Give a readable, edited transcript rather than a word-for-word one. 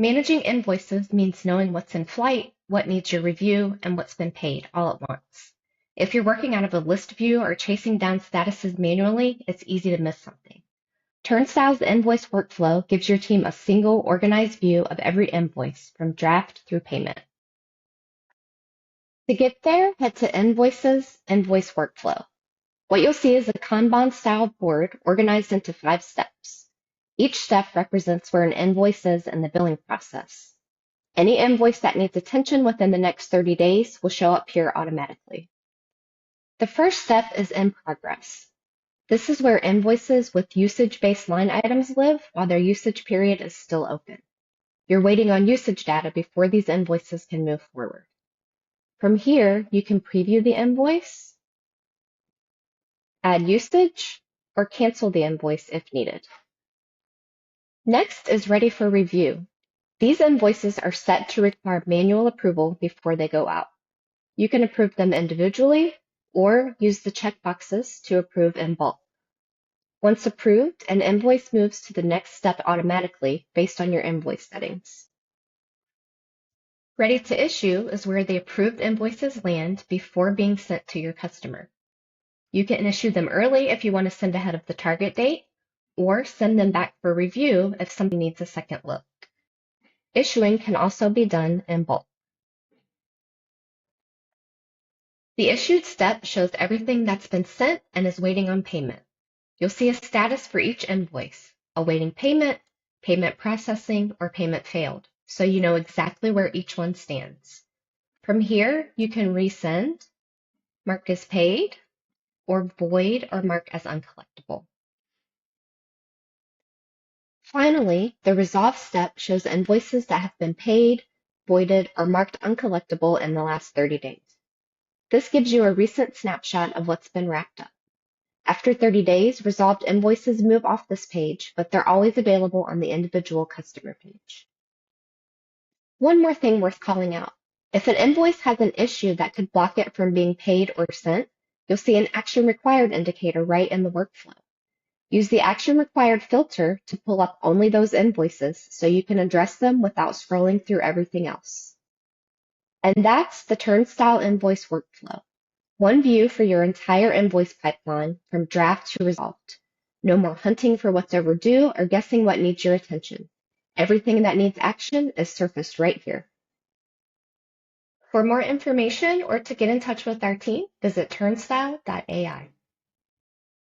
Managing invoices means knowing what's in flight, what needs your review, and what's been paid all at once. If you're working out of a list view or chasing down statuses manually, it's easy to miss something. Turnstile's invoice workflow gives your team a single, organized view of every invoice from draft through payment. To get there, head to Invoices, Invoice Workflow. What you'll see is a Kanban-style board organized into 5 steps. Each step represents where an invoice is in the billing process. Any invoice that needs attention within the next 30 days will show up here automatically. The first step is in progress. This is where invoices with usage-based line items live while their usage period is still open. You're waiting on usage data before these invoices can move forward. From here, you can preview the invoice, add usage, or cancel the invoice if needed. Next is ready for review. These invoices are set to require manual approval before they go out. You can approve them individually or use the checkboxes to approve in bulk. Once approved, an invoice moves to the next step automatically based on your invoice settings. Ready to issue is where the approved invoices land before being sent to your customer. You can issue them early if you want to send ahead of the target date, or send them back for review if something needs a second look. Issuing can also be done in bulk. The issued step shows everything that's been sent and is waiting on payment. You'll see a status for each invoice, awaiting payment, payment processing, or payment failed, so you know exactly where each one stands. From here, you can resend, mark as paid, or void or mark as uncollectible. Finally, the resolve step shows invoices that have been paid, voided, or marked uncollectible in the last 30 days. This gives you a recent snapshot of what's been wrapped up. After 30 days, resolved invoices move off this page, but they're always available on the individual customer page. One more thing worth calling out. If an invoice has an issue that could block it from being paid or sent, you'll see an action required indicator right in the workflow. Use the action required filter to pull up only those invoices so you can address them without scrolling through everything else. And that's the Turnstile invoice workflow. One view for your entire invoice pipeline from draft to resolved. No more hunting for what's overdue or guessing what needs your attention. Everything that needs action is surfaced right here. For more information or to get in touch with our team, visit turnstile.ai.